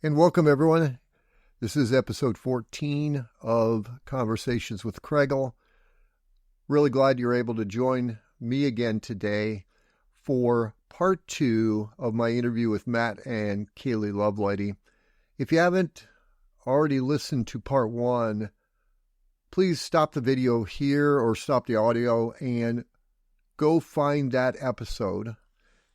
And welcome, everyone. This is episode 14 of Conversations with Kregel. Really glad you're able to join me again today for part 2 of my interview with Matt and Kaylee Lovelady. If you haven't already listened to part 1, please stop the video here or stop the audio and go find that episode.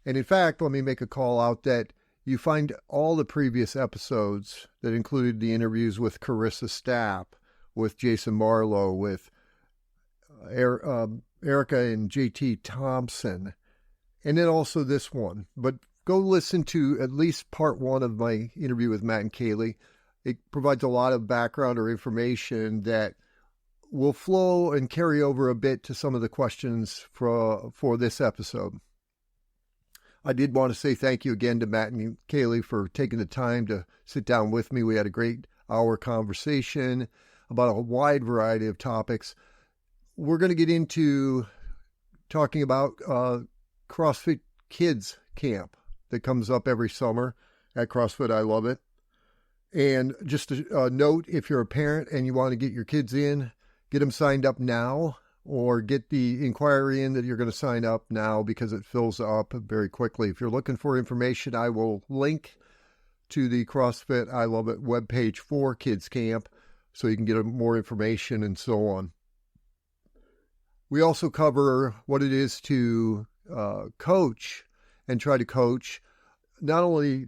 And in fact, let me make a call out that you find all the previous episodes that included the interviews with Carissa Stapp, with Jason Marlowe, with Erica and JT Thompson, and then also this one. But go listen to at least part 1 of my interview with Matt and Kaylee. It provides a lot of background or information that will flow and carry over a bit to some of the questions for this episode. I did want to say thank you again to Matt and Kaylee for taking the time to sit down with me. We had a great hour conversation about a wide variety of topics. We're going to get into talking about CrossFit Kids Camp that comes up every summer at CrossFit I Love It. And just a note, if you're a parent and you want to get your kids in, get them signed up now, or get the inquiry in that you're going to sign up now because it fills up very quickly. If you're looking for information, I will link to the CrossFit I Love It webpage for Kids Camp so you can get more information and so on. We also cover what it is to coach and try to coach not only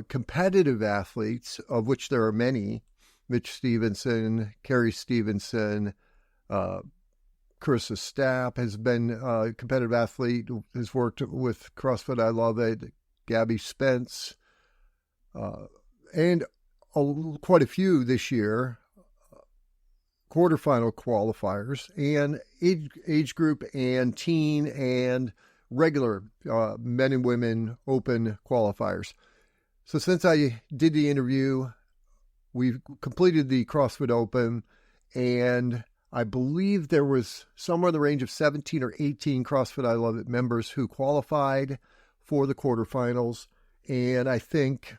competitive athletes, of which there are many, Mitch Stevenson, Carrie Stevenson, Carissa Stapp has been a competitive athlete, has worked with CrossFit I Love It, Gabby Spence, and quite a few this year, quarterfinal qualifiers, and age group and teen and regular men and women open qualifiers. So since I did the interview, we've completed the CrossFit Open, and I believe there was somewhere in the range of 17 or 18 CrossFit I Love It members who qualified for the quarterfinals, and I think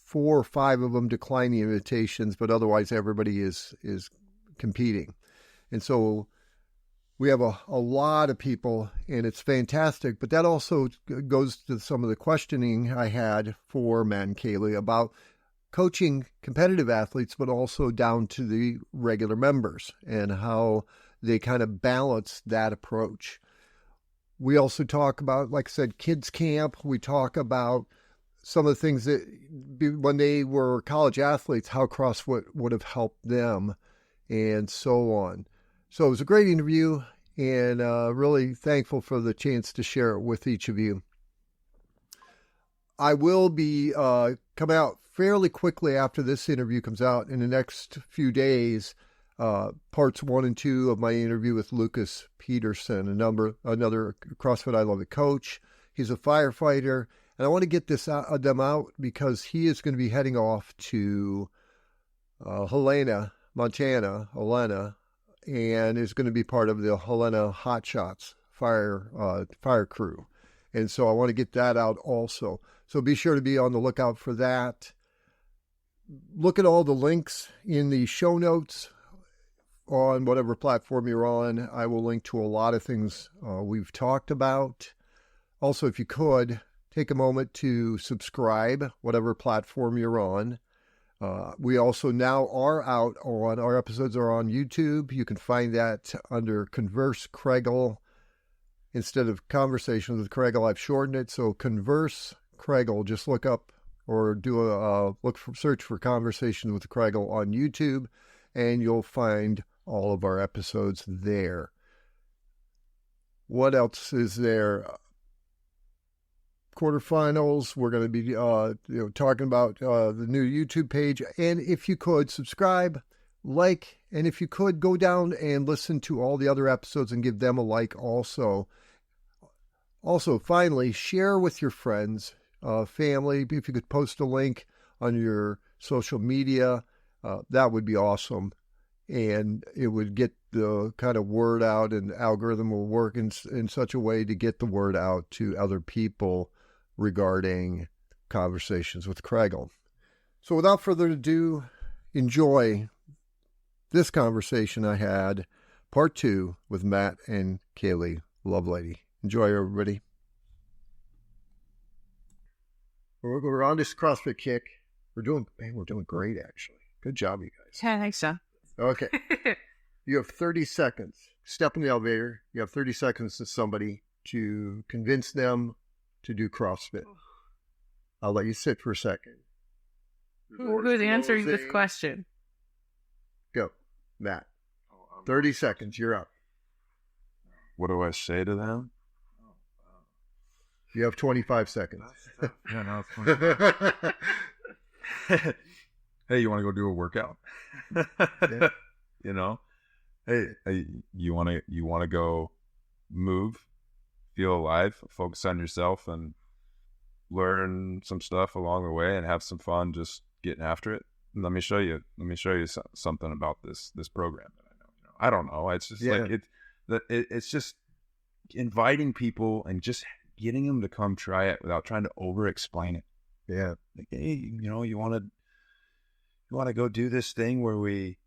4 or 5 of them declined the invitations, but otherwise everybody is competing. And so we have a lot of people, and it's fantastic, but that also goes to some of the questioning I had for Matt and Kaylee about coaching competitive athletes, but also down to the regular members and how they kind of balance that approach. We also talk about, like I said, kids camp. We talk about some of the things that when they were college athletes, how CrossFit would have helped them and so on. So it was a great interview, and really thankful for the chance to share it with each of you. I will be coming out fairly quickly after this interview comes out in the next few days, parts 1 and 2 of my interview with Lucas Peterson, another CrossFit I Love It coach. He's a firefighter, and I want to get them out because he is going to be heading off to Helena, Montana, and is going to be part of the Helena Hot Shots fire crew. And so I want to get that out also. So be sure to be on the lookout for that. Look at all the links in the show notes on whatever platform you're on. I will link to a lot of things we've talked about. Also, if you could, take a moment to subscribe, whatever platform you're on. We also now are out our episodes are on YouTube. You can find that under Converse Kregel. Instead of Conversations with Kregel, I've shortened it. So Converse Kregel, just look up or search for Conversations with Kregel on YouTube, and you'll find all of our episodes there. What else is there? Quarterfinals. We're going to be talking about the new YouTube page, and if you could subscribe, like, and if you could go down and listen to all the other episodes and give them a like also. Also, finally, share with your friends, family. If you could post a link on your social media, that would be awesome. And it would get the kind of word out, and the algorithm will work in such a way to get the word out to other people regarding Conversations with Kregel. So without further ado, enjoy this conversation I had, part 2 with Matt and Kaylee Lovelady. Enjoy, everybody. We're on this CrossFit kick. We're doing great, actually. Good job, you guys. Yeah, thanks, John. Okay. You have 30 seconds. Step in the elevator. You have 30 seconds to somebody to convince them to do CrossFit. I'll let you sit for a second. Who's answering this question? Go, Matt. 30 seconds. You're up. What do I say to them? You have 25 seconds. Yeah, no, it's fine. Hey, you want to go do a workout? Yeah. You know, hey, you want to go move, feel alive, focus on yourself, and learn some stuff along the way, and have some fun just getting after it. And let me show you something about this program that I know. I don't know. It's just it's just inviting people and just getting them to come try it without trying to over explain it. Yeah. Like, hey, you want to go do this thing where we,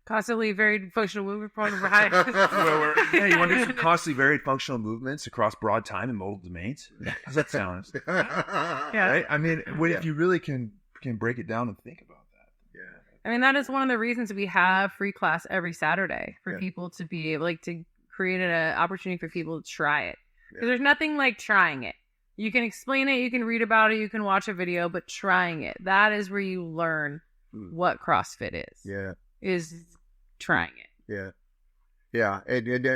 Constantly varied functional movement program, right? You want to do some constantly varied functional movements across broad time and modal domains? How's that sound? Yeah. Right? I mean, if you really can break it down and think about that. Yeah. I mean, that is one of the reasons we have free class every Saturday for people to be able, to create an opportunity for people to try it. Because there's nothing like trying it. You can explain it, you can read about it, you can watch a video, but trying it, that is where you learn what CrossFit is. Yeah. Is trying it. Yeah. Yeah. And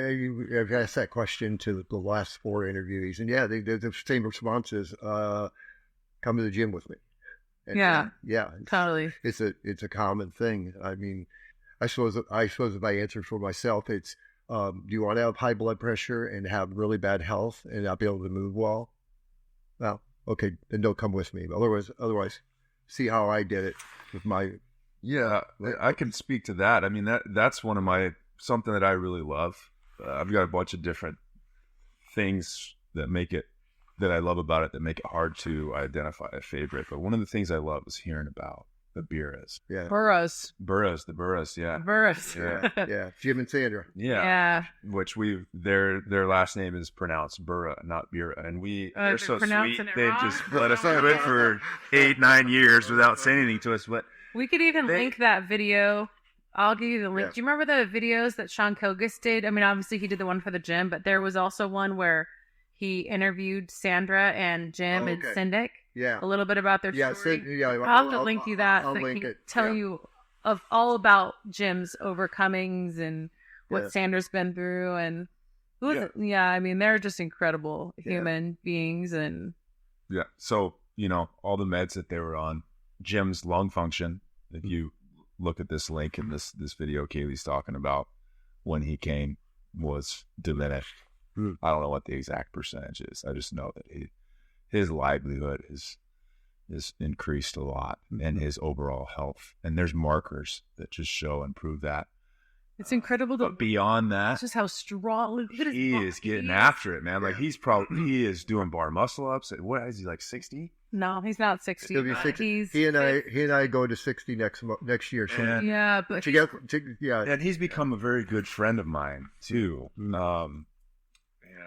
I've asked that question to the last 4 interviewees, and the same responses, come to the gym with me. And, yeah. Totally. It's a common thing. I mean, I suppose if I answer for myself, it's, do you want to have high blood pressure and have really bad health and not be able to move well? Well, okay, then don't come with me. Otherwise, see how I did it with my. Yeah, I can speak to that. I mean, that's one of something that I really love. I've got a bunch of different things that I love about it that make it hard to identify a favorite. But one of the things I love is hearing about the Burras. Yeah. Burras, yeah. Burras. Yeah. Yeah. Jim and Sandra. Yeah. Which their last name is pronounced Burra, not Bira. And they're so sweet. They just let us do it for 8-9 years without saying anything to us. But we could even link that video. I'll give you the link. Yeah. Do you remember the videos that Sean Kogas did? I mean, obviously he did the one for the gym, but there was also one where he interviewed Sandra and Jim and Syndic. Yeah. A little bit about their story. I'll have to link you that. I'll so link can it. tell you of all about Jim's overcomings and what Sandra's been through. And who is it? Yeah, I mean, they're just incredible human beings. And so, all the meds that they were on, Jim's lung function, if you look at this link in this video Kaylee's talking about, when he came, was diminished. I don't know what the exact percentage is. I just know that his livelihood is increased a lot, and his overall health. And there's markers that just show and prove that. It's incredible. But beyond that, just how strong he is getting after it, man. Like he is doing bar muscle ups. What is he, like 60? No, he's not 60. He'll be 60. He and I go to 60 next year. So And he's become a very good friend of mine too.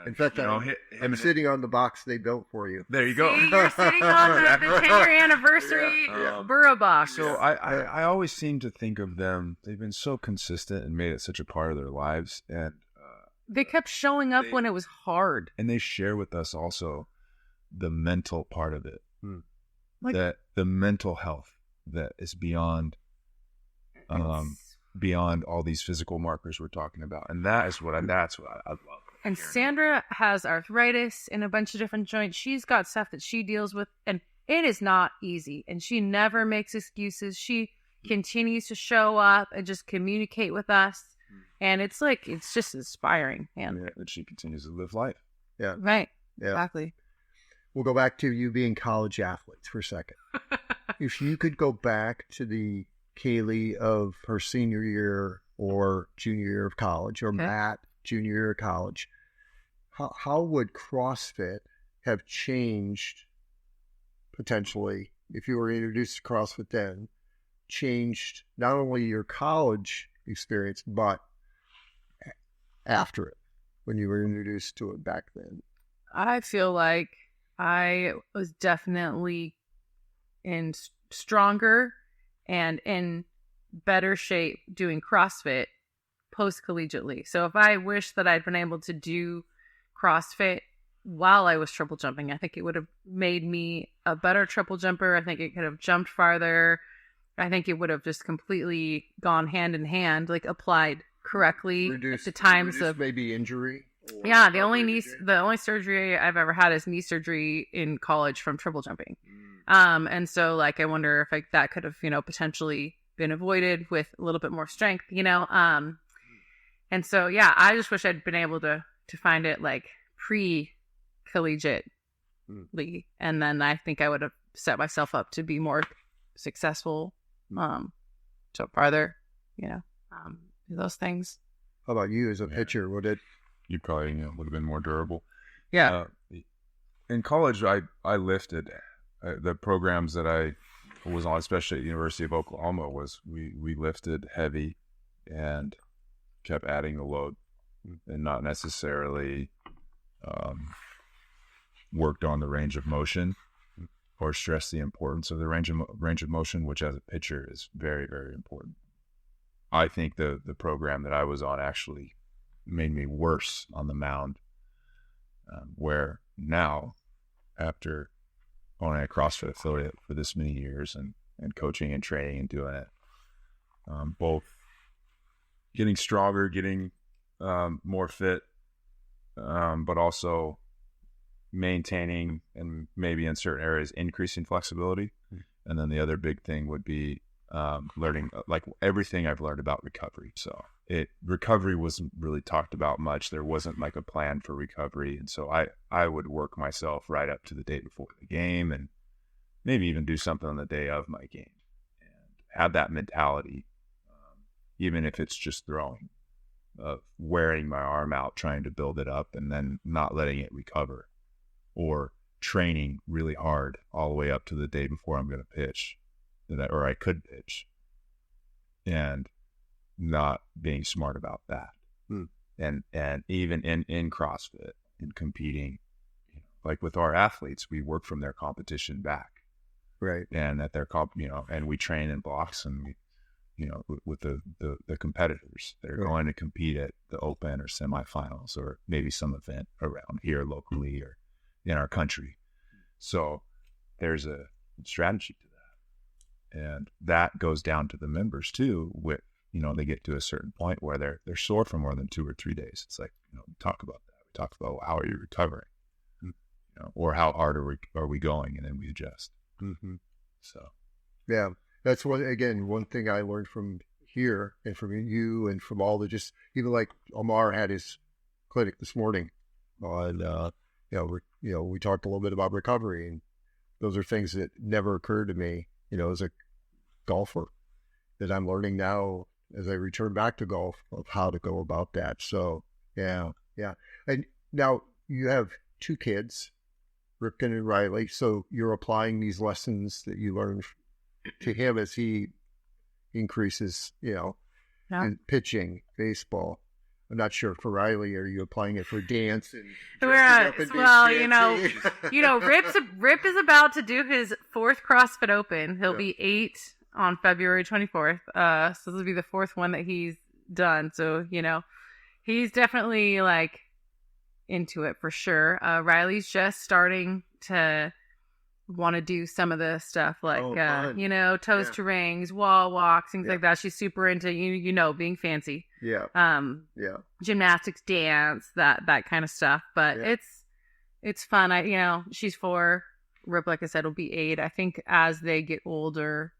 In fact, I'm sitting on the box they built for you. There you go. See, you're sitting on the 10-year anniversary Burra box. So I always seem to think of them. They've been so consistent and made it such a part of their lives, and they kept showing up when it was hard. And they share with us also the mental part of it, that the mental health that is beyond all these physical markers we're talking about, and that's what I love. And Sandra has arthritis in a bunch of different joints. She's got stuff that she deals with, and it is not easy. And she never makes excuses. She continues to show up and just communicate with us. And it's just inspiring. And she continues to live life. Yeah. Right. Yeah. Exactly. We'll go back to you being college athletes for a second. If you could go back to the Kaylee of her senior year or junior year of college, or Matt, junior year of college, how would CrossFit have changed potentially, if you were introduced to CrossFit then, changed not only your college experience, but after it, when you were introduced to it back then? I feel like I was definitely in stronger and in better shape doing CrossFit post-collegiately. So if I wish that I'd been able to do CrossFit while I was triple jumping, I think it would have made me a better triple jumper. I think it could have jumped farther. I think it would have just completely gone hand in hand, like applied correctly at the times of maybe injury. Yeah, the only surgery I've ever had is knee surgery in college from triple jumping. And so like I wonder if like that could have, potentially been avoided with a little bit more strength, And so yeah, I just wish I'd been able to find it like pre-collegiately. And then I think I would have set myself up to be more successful, jump farther, those things. How about you as a pitcher? You probably would have been more durable. Yeah. In college, I lifted. The programs that I was on, especially at the University of Oklahoma, was we lifted heavy and kept adding the load, and not necessarily worked on the range of motion or stressed the importance of the range of motion, which as a pitcher is very, very important. I think the program that I was on actually made me worse on the mound, where now, after owning a CrossFit affiliate for this many years and coaching and training and doing it, both getting stronger, getting more fit, but also maintaining and maybe in certain areas increasing flexibility. And then the other big thing would be learning, like everything I've learned about recovery. So recovery wasn't really talked about much. There wasn't like a plan for recovery. And so I would work myself right up to the day before the game and maybe even do something on the day of my game and have that mentality, even if it's just throwing, of wearing my arm out, trying to build it up and then not letting it recover, or training really hard all the way up to the day before I'm going to pitch, or I could pitch, and not being smart about that. And even in CrossFit, in competing, like with our athletes, we work from their competition back, right? And at their and we train in blocks, and we, with the competitors that are going to compete at the Open or semifinals or maybe some event around here locally or in our country. So there's a strategy to that, and that goes down to the members too. With they get to a certain point where they're sore for more than 2 or 3 days. It's like we talk about that. We talk about how are you recovering, or how hard are we going, and then we adjust. So yeah. That's one thing I learned from here and from you and from all the even like Omar had his clinic this morning on, we talked a little bit about recovery, and those are things that never occurred to me, as a golfer, that I'm learning now as I return back to golf of how to go about that. So yeah. And now you have 2 kids, Ripken and Rhylee. So you're applying these lessons that you learned to him as he increases, in pitching, baseball. I'm not sure for Rhylee, are you applying it for dance and Rip is about to do his 4th CrossFit Open. He'll be 8 on February 24th. So this will be the 4th one that he's done. So, he's definitely like into it for sure. Riley's just starting to want to do some of the stuff like toes to rings, wall walks, things like that. She's super into being fancy, gymnastics, dance, that kind of stuff. But it's fun. She's 4. Rip, like I said, will be 8. I think as they get older,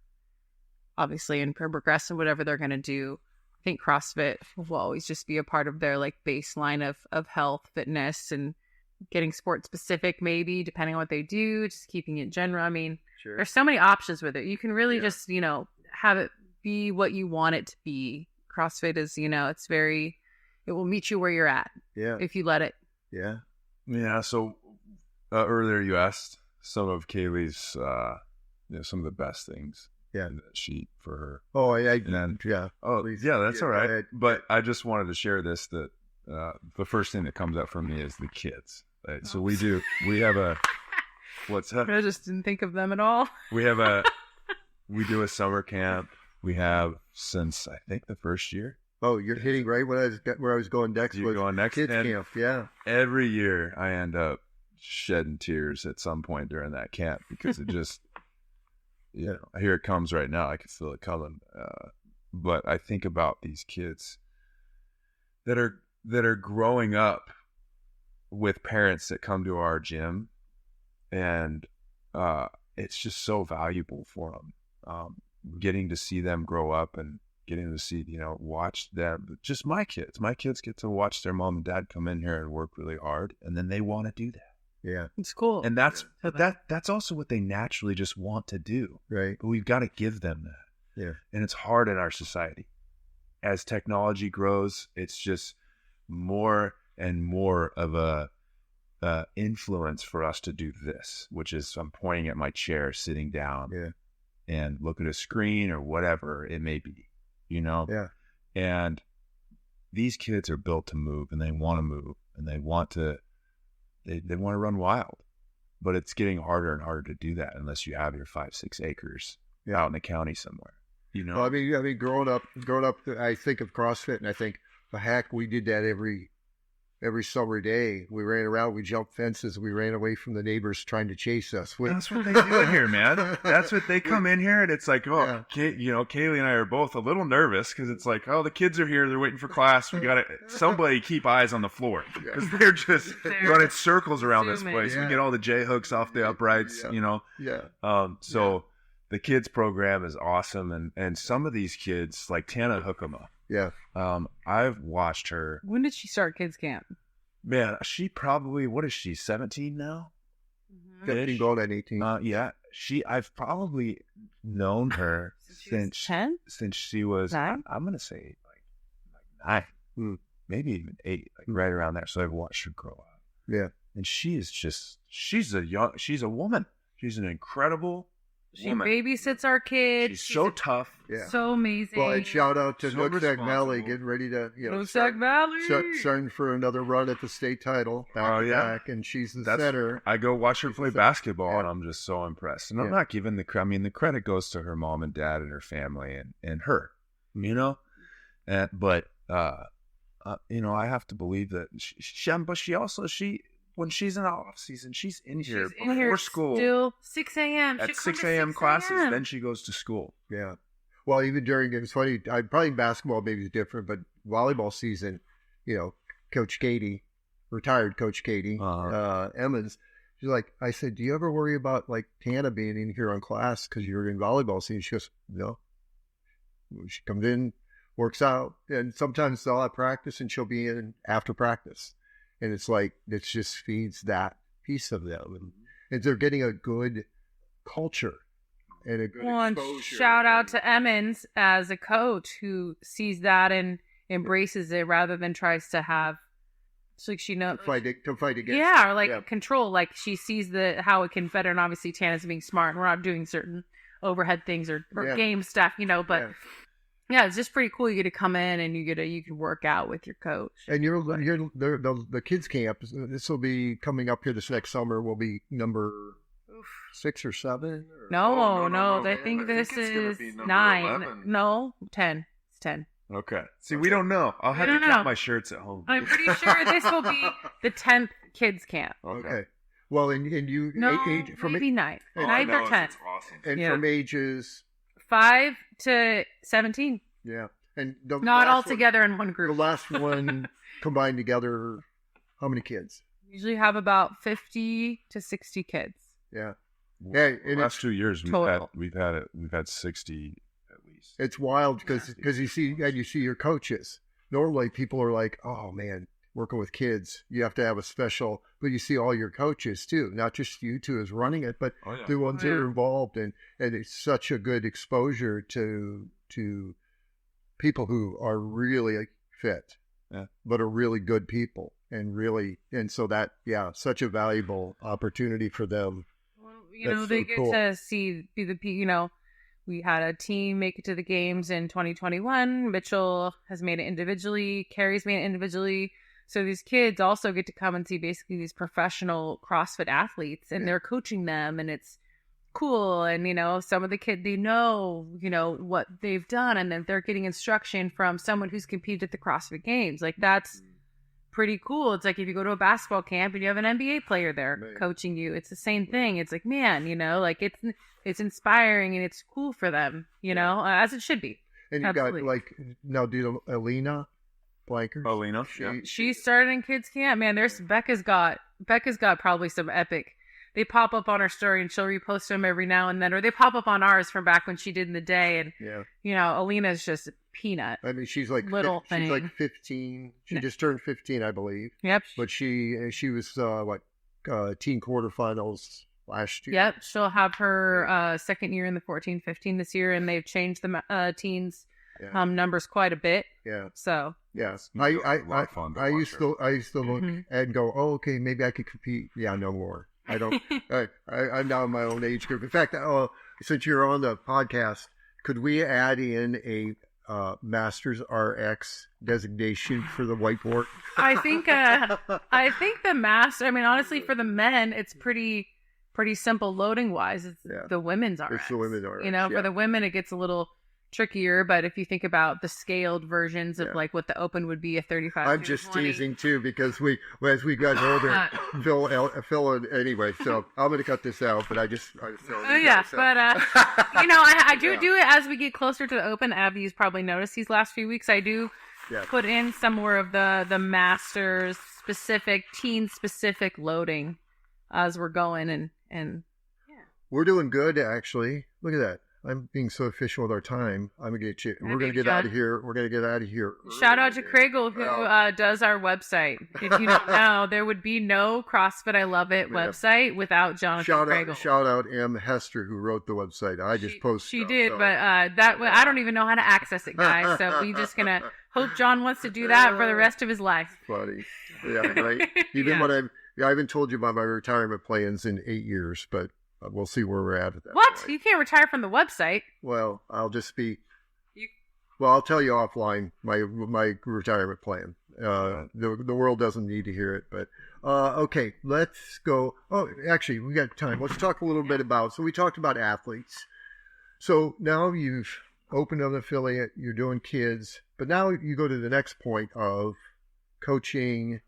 obviously, and progress in whatever they're going to do, I think CrossFit will always just be a part of their like baseline of health, fitness, and getting sport specific, maybe depending on what they do, just keeping it general. I mean, there's so many options with it. You can really just, have it be what you want it to be. CrossFit is, it will meet you where you're at. Yeah. If you let it. Yeah. Yeah. So earlier you asked some of Kaylee's, some of the best things. Yeah. In that sheet for her. Oh, And yeah. Oh, Please. yeah, that's all right. Go ahead. But I just wanted to share this, that the first thing that comes up for me is the kids. Right? So we have a, what's that? I just didn't think of them at all. We do a summer camp. We have since, I think, the first year. Oh, you're hitting right where I was going next. You're going next? Kids And camp, yeah. every year I end up shedding tears at some point during that camp because it just, here it comes right now. I can feel it coming. But I think about these kids that are growing up with parents that come to our gym, and it's just so valuable for them. Getting to see them grow up and getting to see, watch them. Just my kids get to watch their mom and dad come in here and work really hard, and then they want to do that. Yeah. It's cool. And that's also what they naturally just want to do. Right. But we've got to give them that. Yeah. And it's hard in our society. As technology grows, it's just more and more of a influence for us to do this, which is I'm pointing at my chair, sitting down, and look at a screen or whatever it may be, Yeah. And these kids are built to move, and they want to move, and they want to run wild, but it's getting harder and harder to do that unless you have your 5-6 acres out in the county somewhere. Well, I mean, growing up, I think of CrossFit, and I think, the heck, we did that every summer day. We ran around, we jumped fences, we ran away from the neighbors trying to chase us. That's what they do in here, man. That's what they come in here, and it's like, Kaylee and I are both a little nervous because it's like, the kids are here, they're waiting for class. We got to somebody keep eyes on the floor because they're just running circles around this place. We get all the J hooks off the uprights, Yeah. So the kids program is awesome, and some of these kids, like Tana Hookema. Yeah. I've watched her. When did she start kids camp? Man, she probably, what is she, 17 now? 15 going on 18. Yeah. I've probably known her since 10? Since she was 9? I'm gonna say like 9. Maybe even 8, like right around there. So I've watched her grow up. Yeah. And she's a woman. She's an incredible She woman. babysits our kids. She's so tough. Yeah. So amazing. Well, and shout out to So Nooksack Valley, responsible. getting ready to, Nooksack Valley. starting for another run at the state title. Back, and she's the center. I go watch her play basketball, and I'm just so impressed. And I'm not giving the credit. I mean, the credit goes to her mom and dad and her family and her, But I have to believe that she when she's in the off season, she's in here before school. Still 6 a.m. At 6 a.m. classes, then she goes to school. Yeah. Well, even during, it was funny, probably basketball maybe is different, but volleyball season, Coach Katie, retired Coach Katie, Emmons, she's like, I said, do you ever worry about like Tana being in here on class because you're in volleyball season? She goes, no. She comes in, works out, and sometimes they'll have practice and she'll be in after practice. And it's like, it just feeds that piece of them. And they're getting a good culture and a good exposure. Shout out to Emmons as a coach who sees that and embraces it rather than tries to have, it's like she knows. To fight against. Yeah, or like control. Like she sees how it can better. And obviously Tana's being smart and we're not doing certain overhead things or game stuff, but... Yeah, it's just pretty cool. You get to come in and you can work out with your coach. And the kids camp. This will be coming up here this next summer. Will be number 6 or 7. No. I think this is 9. 11. No, 10. It's 10. Okay. See, we don't know. I'll have to count my shirts at home. I'm pretty sure this will be the 10th kids camp. Okay. Well, and you maybe 9. 9 or 10. It's awesome. And from ages 5 to 17. Yeah. And not all together in one group. The last one combined together, how many kids? Usually have about 50 to 60 kids. Yeah. The last 2 years we've had 60 at least. It's wild because you see your coaches. Normally people are like, oh man, working with kids, you have to have a special, but you see all your coaches too, not just you two as running it, but the ones that are involved, and it's such a good exposure to people who are really fit, but are really good people, and so that such a valuable opportunity for them. You know, they get to see we had a team make it to the games in 2021. Mitchell has made it individually. Carrie's made it individually. So these kids also get to come and see basically these professional CrossFit athletes, and they're coaching them, and it's cool. And, some of the kids, they know what they've done, and then they're getting instruction from someone who's competed at the CrossFit Games. Like, that's pretty cool. It's like if you go to a basketball camp and you have an NBA player there coaching you, it's the same thing. It's like, man, like it's inspiring and it's cool for them, as it should be. And you got now do Alina Blankers. Alina, she started in kids camp. Man, Becca's got probably some epic. They pop up on her story and she'll repost them every now and then, or they pop up on ours from back when she did in the day. And Alina's just a peanut. I mean, she's like little thing. She's like 15. She just turned 15, I believe. Yep. But she was teen quarterfinals last year. Yep. She'll have her second year in the 14-15 this year, and they've changed the teens numbers quite a bit. Yeah. So. Yes. I used to look and go, oh, okay, maybe I could compete. Yeah, no more. I don't. I'm now in my own age group. In fact, since you're on the podcast, could we add in a Masters RX designation for the whiteboard? I think the master. I mean, honestly, for the men, it's pretty simple loading wise. It's the women's RX. It's the women's RX. For the women, it gets a little trickier, but if you think about the scaled versions of like what the open would be, a 35. I'm just teasing too, because as we got older, Phil anyway. So I'm going to cut this out, but I just but I do it as we get closer to the open. Abby's probably noticed these last few weeks. I do put in some more of the Masters specific, teen specific loading as we're going, and we're doing good actually. Look at that. I'm being so efficient with our time. I'm gonna get you. We're gonna get out of here. We're gonna get out of here. Shout out to Craigle who does our website. If you don't know, there would be no CrossFit I Love It website without Jonathan Craigle. Shout out M. Hester who wrote the website. I just posted. She did, but I don't even know how to access it, guys. So we just gonna hope John wants to do that for the rest of his life. Funny, yeah, right. Even when I haven't told you about my retirement plans in 8 years, but. We'll see where we're at that What? point. You can't retire from the website. Well, I'll just be... Well, I'll tell you offline my retirement plan. The world doesn't need to hear it, but... okay, let's go... Oh, actually, we got time. Let's talk a little bit about... So we talked about athletes. So now you've opened an affiliate, you're doing kids, but now you go to the next point of coaching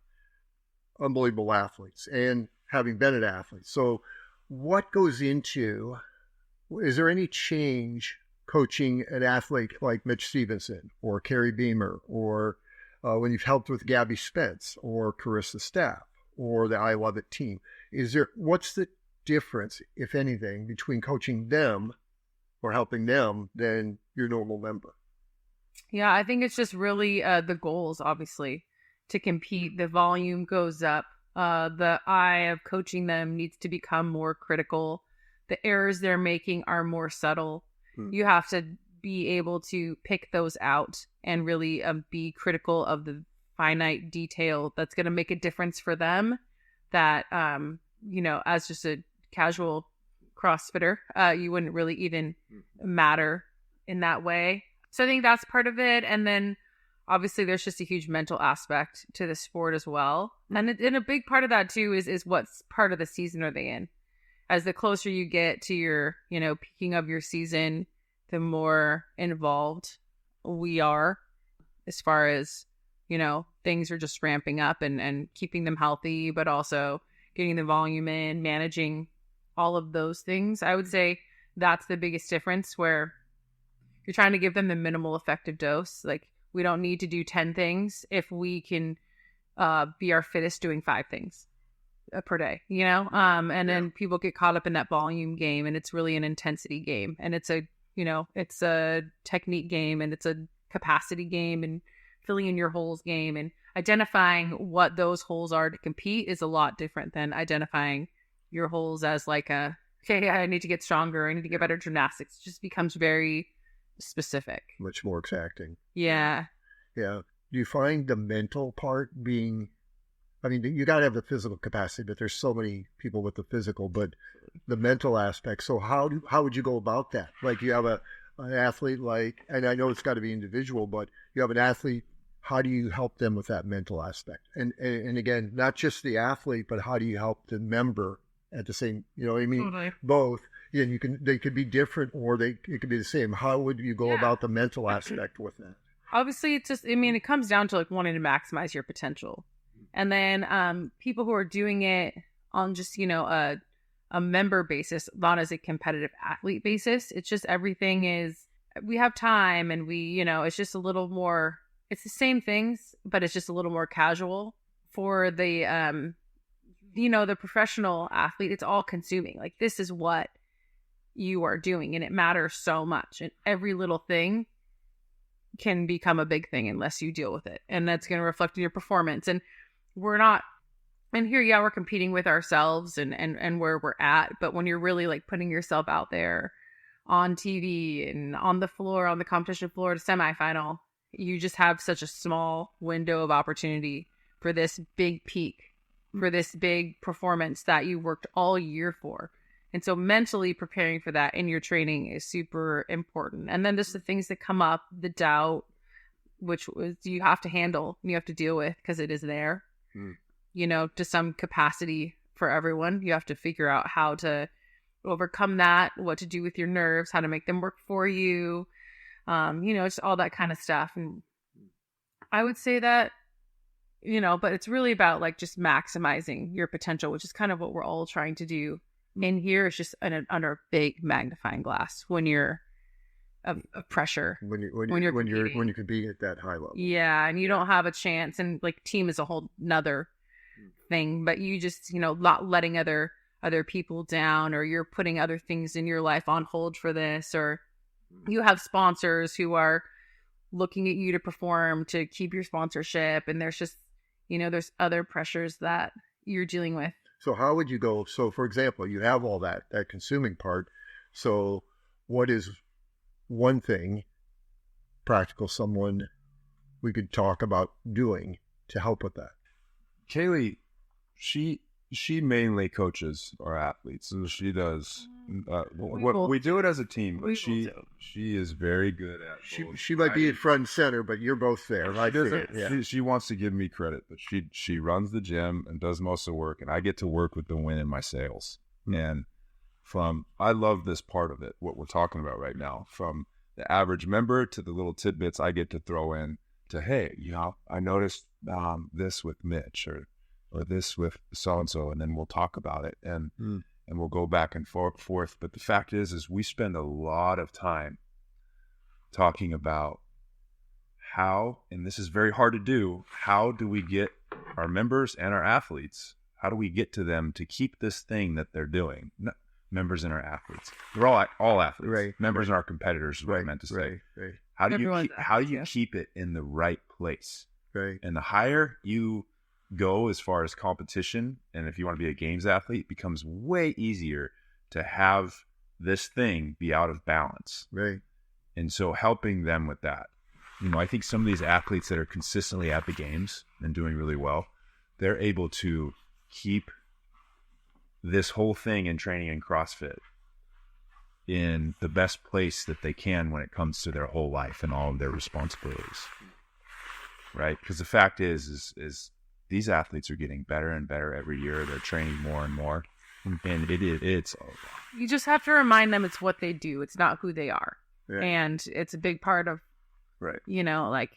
unbelievable athletes and having been an athlete. So... What goes into, is there any change coaching an athlete like Mitch Stevenson or Carrie Beamer, or when you've helped with Gabby Spence or Carissa Staff or the I Love It team? What's the difference, if anything, between coaching them or helping them than your normal member? Yeah, I think it's just really the goals, obviously, to compete. The volume goes up. The eye of coaching them needs to become more critical. The errors they're making are more subtle. You have to be able to pick those out and really be critical of the finite detail that's going to make a difference for them. That, as just a casual CrossFitter, you wouldn't really even matter in that way. So I think that's part of it. And then obviously, there's just a huge mental aspect to the sport as well. And a big part of that, too, is what part of the season are they in? As the closer you get to your, peaking of your season, the more involved we are as far as, things are just ramping up and keeping them healthy, but also getting the volume in, managing all of those things. I would say that's the biggest difference, where you're trying to give them the minimal effective dose. Like, we don't need to do 10 things if we can be our fittest doing 5 things per day, and then people get caught up in that volume game, and it's really an intensity game, and it's a technique game, and it's a capacity game, and filling in your holes game, and identifying what those holes are to compete is a lot different than identifying your holes as like okay, I need to get stronger, I need to get better gymnastics. It just becomes very specific, much more exacting. Yeah. Do you find the mental part being I mean, you got to have the physical capacity, but there's so many people with the physical, but the mental aspect. So how would you go about that? Like you have an athlete, like, and I know it's got to be individual, but you have an athlete. How do you help them with that mental aspect? And again, not just the athlete, but how do you help the member at the same? You know what I mean? Totally. Both. And they could be different, or it could be the same. How would you go about the mental aspect with that? Obviously, it comes down to like wanting to maximize your potential. And then people who are doing it on just, a member basis, not as a competitive athlete basis. It's just everything is, we have time and we, it's just a little more, it's the same things, but it's just a little more casual. For the, the professional athlete, it's all consuming. Like this is what you are doing and it matters so much. And every little thing can become a big thing unless you deal with it. And that's going to reflect in your performance. And we're not, and here, we're competing with ourselves and where we're at. But when you're really like putting yourself out there on TV and on the floor, on the competition floor to semifinal, you just have such a small window of opportunity for this big peak, for this big performance that you worked all year for. And so mentally preparing for that in your training is super important. And then just the things that come up, the doubt, which you have to handle, you have to deal with because it is there. To some capacity for everyone. You have to figure out how to overcome that, what to do with your nerves, how to make them work for you, just all that kind of stuff. And I would say that, but it's really about like just maximizing your potential, which is kind of what we're all trying to do in here. It's just under a big magnifying glass when you're of pressure, when you're competing at that high level. Yeah, and you don't have a chance, and like team is a whole nother thing, but you just not letting other people down, or you're putting other things in your life on hold for this, or you have sponsors who are looking at you to perform to keep your sponsorship, and there's just there's other pressures that you're dealing with. So how would you go? So for example, you have all that consuming part. So what is one thing practical someone we could talk about doing to help with that? Kaylee, she mainly coaches our athletes, so she does we do it as a team, but she is very good at she might be at front and center, but you're both there, right? She wants to give me credit, but she runs the gym and does most of the work, and I get to work with the win in my sales. And I love this part of it, what we're talking about right now, from the average member to the little tidbits I get to throw in to, hey, I noticed this with Mitch or this with so-and-so, and then we'll talk about it and we'll go back and forth. But the fact is we spend a lot of time talking about how, and this is very hard to do, how do we get our members and our athletes, how do we get to them to keep this thing that they're doing? Members and our athletes. We're all athletes. Right. Members and our competitors is what I meant to say. Right. How do you keep it in the right place? Right. And the higher you go as far as competition, and if you want to be a games athlete, it becomes way easier to have this thing be out of balance. Right. And so helping them with that. I think some of these athletes that are consistently at the games and doing really well, they're able to keep this whole thing in training in CrossFit in the best place that they can when it comes to their whole life and all of their responsibilities, right? Because the fact is these athletes are getting better and better every year. They're training more and more, and it's you just have to remind them it's what they do. It's not who they are, and it's a big part of like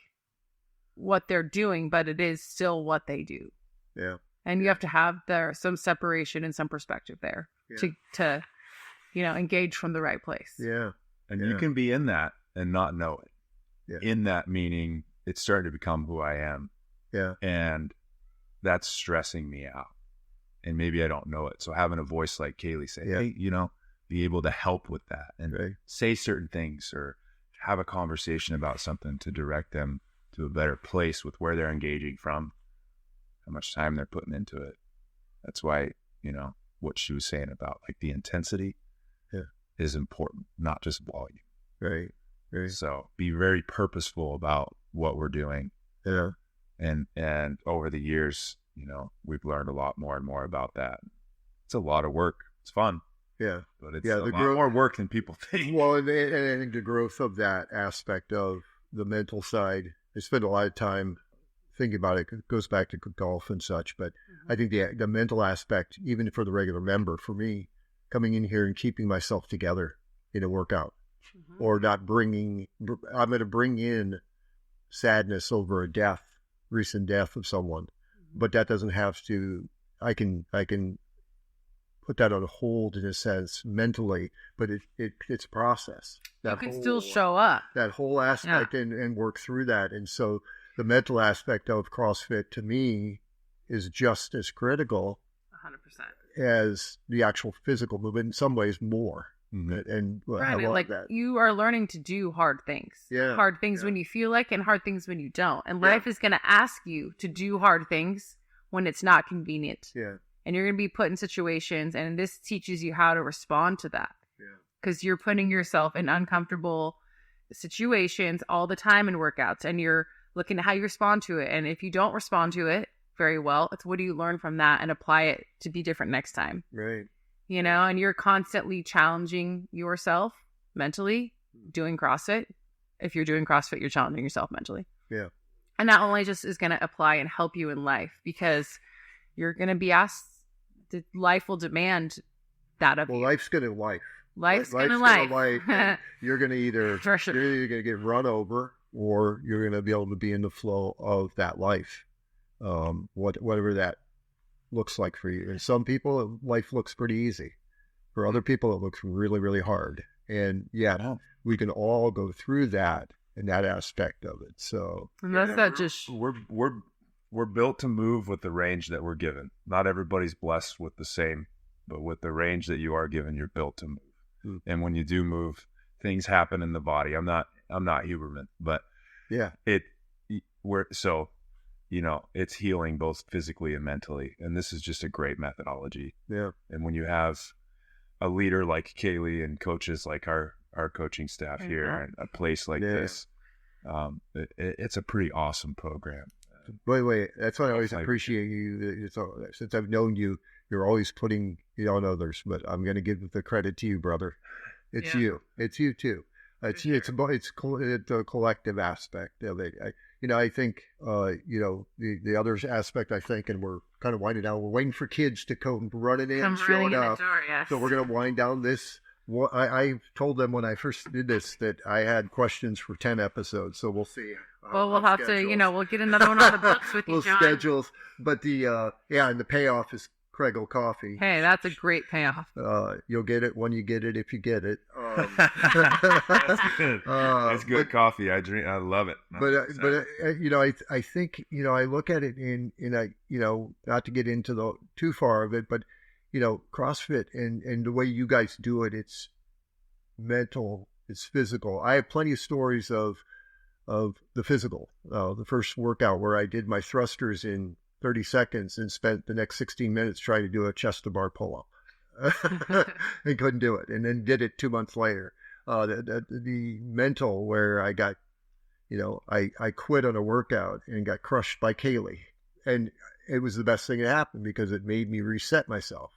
what they're doing, but it is still what they do. Yeah. And you have to have some separation and some perspective there to engage from the right place. Yeah. And you can be in that and not know it. Yeah. In that meaning, it's starting to become who I am. Yeah. And that's stressing me out. And maybe I don't know it. So having a voice like Kaylee say, hey, be able to help with that and say certain things or have a conversation about something to direct them to a better place with where they're engaging from, how much time they're putting into it. That's why, what she was saying about like the intensity is important, not just volume. Right. So be very purposeful about what we're doing. Yeah. And over the years, we've learned a lot more and more about that. It's a lot of work. It's fun. Yeah. But it's a lot more work than people think. Well, and I think the growth of that aspect of the mental side, I spend a lot of time thinking about it. It goes back to golf and such, but I think the mental aspect, even for the regular member, for me, coming in here and keeping myself together in a workout, or not I'm going to bring in sadness over a recent death of someone, but that doesn't have to, I can put that on hold in a sense mentally, but it's a process. You can still show up. That whole aspect and work through that. And so the mental aspect of CrossFit to me is just as critical 100% as the actual physical movement, in some ways more. And I love like that. You are learning to do hard things. Hard things when you feel like, and hard things when you don't. And life is going to ask you to do hard things when it's not convenient. Yeah. And you're going to be put in situations, and this teaches you how to respond to that. Because you're putting yourself in uncomfortable situations all the time in workouts, and you're looking at how you respond to it. And if you don't respond to it very well, it's what do you learn from that and apply it to be different next time. Right. And you're constantly challenging yourself mentally doing CrossFit. If you're doing CrossFit, you're challenging yourself mentally. Yeah. And that only just is going to apply and help you in life, because you're going to be asked, life will demand that of you. Well, life's going to life. Life's going to life. You're going to either For sure. you're either going to get run over, or you're going to be able to be in the flow of that life, whatever that looks like for you. And some people, life looks pretty easy. For other people, it looks really, really hard. And we can all go through that and that aspect of it. So and that's not just we're built to move with the range that we're given. Not everybody's blessed with the same, but with the range that you are given, you're built to move. And when you do move, things happen in the body. I'm not Huberman, but it's healing both physically and mentally. And this is just a great methodology. Yeah. And when you have a leader like Kaylee and coaches like our coaching staff here and a place like this, it's a pretty awesome program. Wait. That's why I always appreciate you. Since I've known you, you're always putting it on others, but I'm going to give the credit to you, brother. It's you. It's you too. It's the collective aspect of it. I think, the other aspect, I think, and we're kind of winding down. We're waiting for kids to come running in, showing up. So we're going to wind down this. I told them when I first did this that I had questions for 10 episodes. So we'll see. Well, we'll have schedules. We'll get another one on the books with you, John. Schedules. But and the payoff is Craigle Coffee. Hey, that's a great payoff. You'll get it when you get it, if you get it. That's good. That's good coffee. I drink. I love it. I think I look at it in not to get into too far of it, but CrossFit and the way you guys do it, it's mental, it's physical. I have plenty of stories of the physical. The first workout where I did my thrusters in 30 seconds and spent the next 16 minutes trying to do a chest to bar pull-up. and couldn't do it, and then did it 2 months later. The mental where I got, I quit on a workout and got crushed by Kaylee, and it was the best thing that happened because it made me reset myself.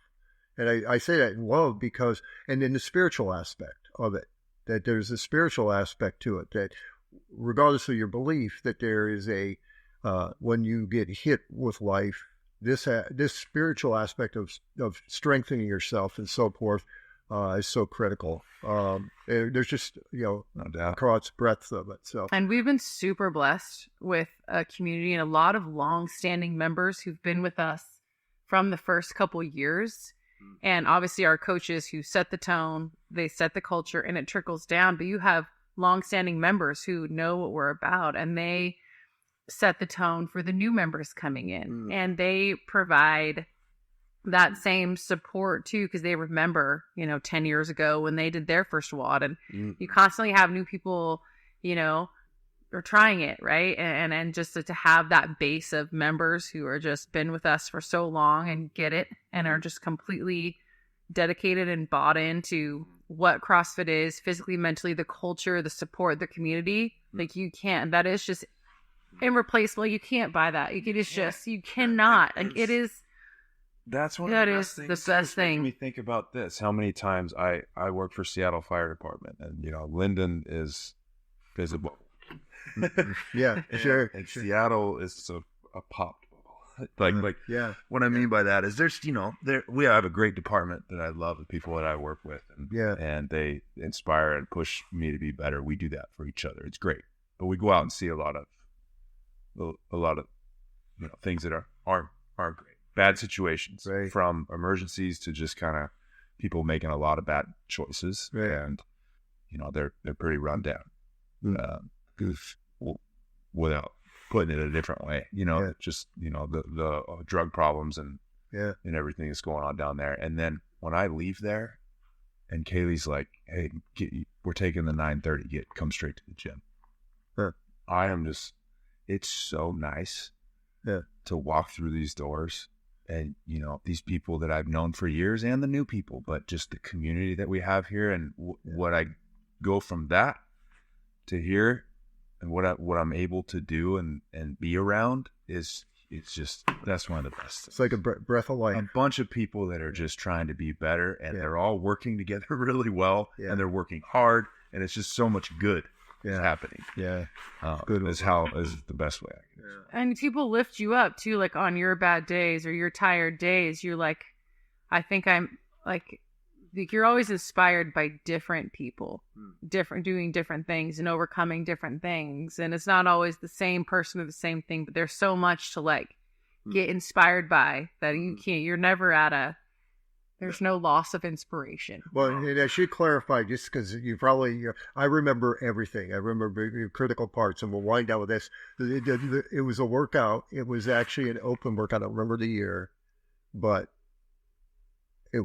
And I say that in love because, and then the spiritual aspect of it, that there's a spiritual aspect to it, that regardless of your belief, that there is when you get hit with life, this spiritual aspect of strengthening yourself and so forth is so critical. There's just no doubt across breadth of it. So, and we've been super blessed with a community and a lot of long-standing members who've been with us from the first couple years. And obviously our coaches who set the tone, they set the culture, and it trickles down. But you have long-standing members who know what we're about, and they set the tone for the new members coming in, and they provide that same support too, because they remember 10 years ago when they did their first WOD, and you constantly have new people are trying it, right? And just to have that base of members who are just been with us for so long and get it and are just completely dedicated and bought into what CrossFit is, physically, mentally, the culture, the support, the community. Like that is just irreplaceable. You can't buy that. You cannot. Like, it is. That's one That of the is best things. the best thing. Let me think about this. How many times I work for Seattle Fire Department, and Linden is visible. Yeah, sure. And Seattle is a pop bubble. Like yeah. What I mean by that is there's we have a great department that I love, the people that I work with, and they inspire and push me to be better. We do that for each other. It's great, but we go out and see a lot of things that aren't great, bad situations, right. From emergencies to just kind of people making a lot of bad choices, right. And they're pretty run down. Without putting it a different way, just the drug problems and everything that's going on down there. And then when I leave there, and Kaylee's like, "Hey, we're taking the 9:30. Come straight to the gym." Huh. I am just. It's so nice, to walk through these doors, and these people that I've known for years, and the new people, but just the community that we have here, and what I go from that to here. And what I'm able to do and be around it's just, that's one of the best. It's like a breath of life. A bunch of people that are just trying to be better, and they're all working together really well, and they're working hard, and it's just so much good is happening. Yeah, good is the best way. And people lift you up too, like on your bad days or your tired days. You're like, I think I'm like you're always inspired by different people, doing different things and overcoming different things. And it's not always the same person or the same thing, but there's so much to like get inspired by that you're never there's no loss of inspiration. Well, and I should clarify, just because I remember everything. I remember the critical parts, and we'll wind down with this. It was a workout. It was actually an open workout. I don't remember the year, but it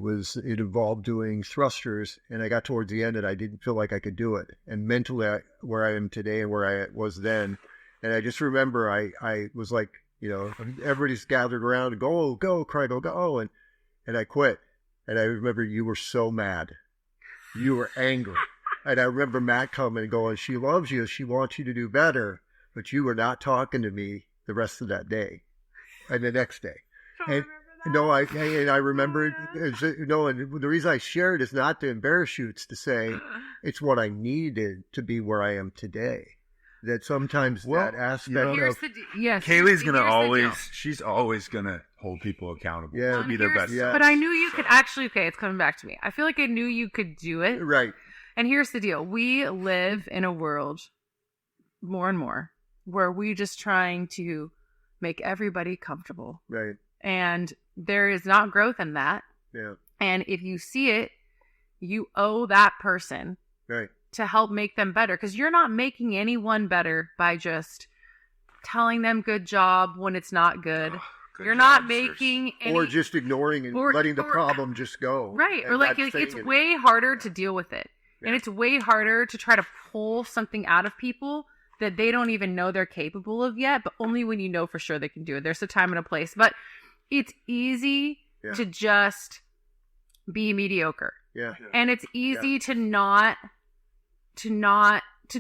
involved doing thrusters, and I got towards the end and I didn't feel like I could do it. And mentally, where I am today and where I was then, and I just remember I was like, everybody's gathered around, go, Craig, go, and I quit. And I remember you were so mad, you were angry, and I remember Matt coming and going, "She loves you, she wants you to do better, but you were not talking to me the rest of that day, and the next day." And no, I remember it. And the reason I share it is not to embarrass you. It's to say it's what I needed to be where I am today. That sometimes that aspect of Kaylee's she's always gonna hold people accountable to be their best. But I knew you could actually. Okay, it's coming back to me. I feel like I knew you could do it. Right. And here's the deal: we live in a world more and more where we just trying to make everybody comfortable. Right. And there is not growth in that. Yeah. And if you see it, you owe that person to help make them better. Because you're not making anyone better by just telling them good job when it's not good. You're not making any... Or just ignoring and letting the problem just go. Right. Or like it's way harder to deal with it. Yeah. And it's way harder to try to pull something out of people that they don't even know they're capable of yet, but only when you know for sure they can do it. There's a time and a place. But it's easy to just be mediocre. Yeah. And it's easy to not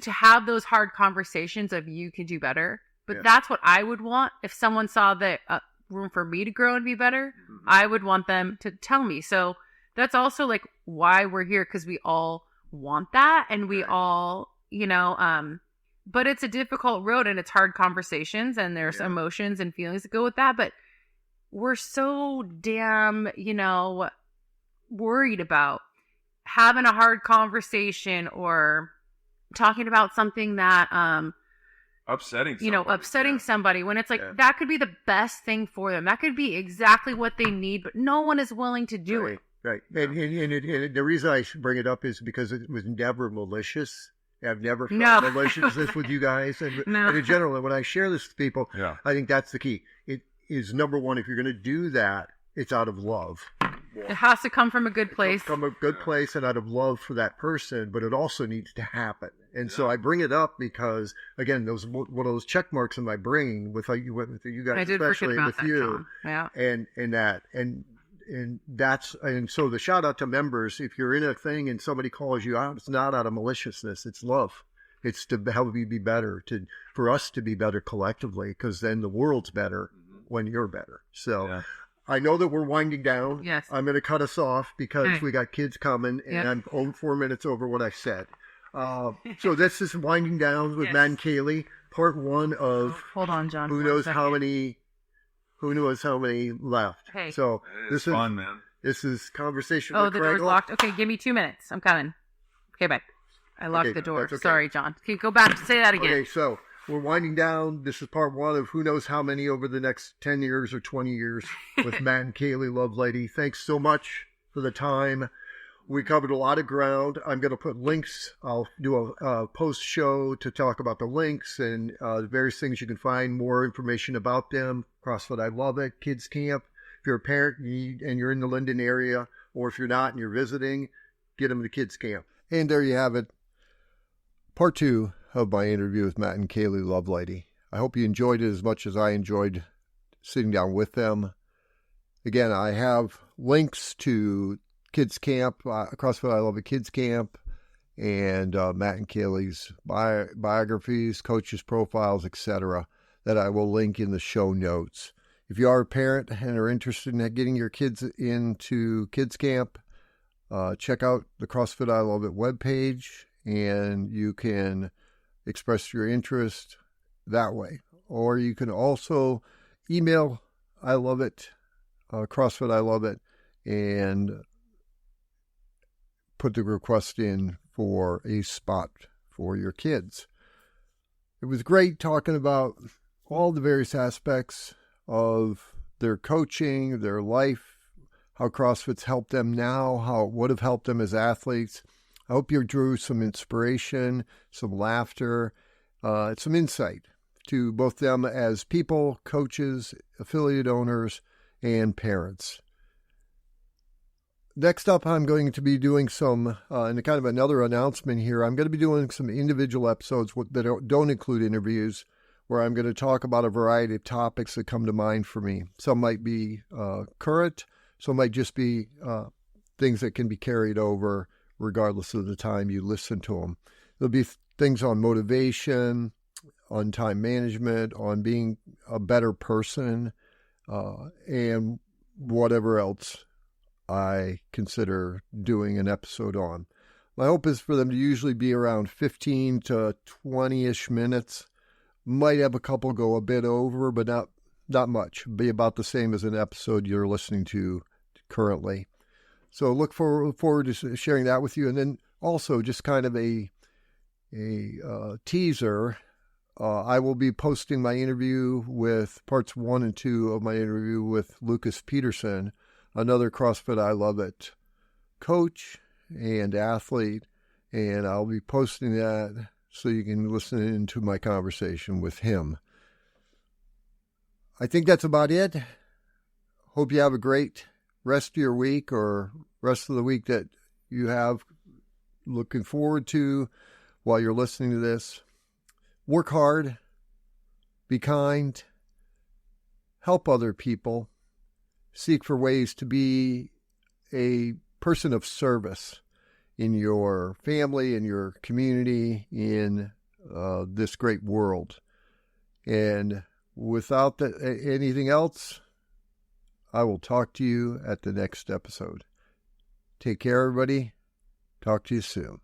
have those hard conversations of you can do better. But that's what I would want. If someone saw the room for me to grow and be better, I would want them to tell me. So that's also like why we're here, because we all want that, and we all, but it's a difficult road, and it's hard conversations, and there's emotions and feelings that go with that. But we're so damn, worried about having a hard conversation or talking about something that, upsetting somebody when it's like, that could be the best thing for them. That could be exactly what they need, but no one is willing to do it. Right. And the reason I bring it up is because it was never malicious. I've never felt maliciousness with you guys. And in general, when I share this with people, I think that's the key. It is, number one, if you're going to do that, it's out of love. It has to come from a good place. From a good place and out of love for that person, but it also needs to happen. And so I bring it up because, again, those one of those check marks in my brain with you guys, especially with you, and so the shout out to members. If you're in a thing and somebody calls you out, it's not out of maliciousness; it's love. It's to help you be better, for us to be better collectively, because then the world's better when you're better. So Yeah. I know that we're winding down. Yes. I'm going to cut us off because Okay. we got kids coming, and Yep. I'm over 4 minutes over what I said. So this is Winding Down with Yes. Matt and Kaylee, part 1 of Hold on, John. who one knows second. how many left. Hey. So It's fun, man. This is Conversation Oh, with the door's Craig. locked. Okay, give me 2 minutes. I'm coming. Okay, bye. I locked Okay, the door. that's okay. Sorry, John. Okay, go back. Say that again. Okay, so we're winding down. This is part 1 of who knows how many over the next 10 years or 20 years with Matt and Kaylee Lovelady. Thanks so much for the time. We covered a lot of ground. I'm going to put links. I'll do a post show to talk about the links and the various things you can find, more information about them. CrossFit I Love It, Kids Camp. If you're a parent and you're in the Linden area, or if you're not and you're visiting, get them to Kids Camp. And there you have it. Part 2 of my interview with Matt and Kaylee Lovelady. I hope you enjoyed it as much as I enjoyed sitting down with them. Again, I have links to Kids Camp, CrossFit I Love It Kids Camp, and Matt and Kaylee's biographies, coaches' profiles, etc., that I will link in the show notes. If you are a parent and are interested in getting your kids into Kids Camp, check out the CrossFit I Love It webpage, and you can express your interest that way. Or you can also email I Love It, CrossFit I Love It, and put the request in for a spot for your kids. It was great talking about all the various aspects of their coaching, their life, how CrossFit's helped them now, how it would have helped them as athletes. I hope you drew some inspiration, some laughter, some insight to both them as people, coaches, affiliate owners, and parents. Next up, I'm going to be doing some, and kind of another announcement here, I'm going to be doing some individual episodes that don't include interviews, where I'm going to talk about a variety of topics that come to mind for me. Some might be current, some might just be things that can be carried over regardless of the time you listen to them. There'll be things on motivation, on time management, on being a better person, and whatever else I consider doing an episode on. My hope is for them to usually be around 15 to 20-ish minutes. Might have a couple go a bit over, but not much. Be about the same as an episode you're listening to currently. So look forward to sharing that with you. And then also just kind of a teaser. I will be posting my interview with parts 1 and 2 of my interview with Lucas Peterson, another CrossFit I Love It coach and athlete. And I'll be posting that so you can listen into my conversation with him. I think that's about it. Hope you have a great rest of your week, or rest of the week that you have looking forward to while you're listening to this. Work hard, be kind, help other people, seek for ways to be a person of service in your family, in your community, in this great world. And without anything else, I will talk to you at the next episode. Take care, everybody. Talk to you soon.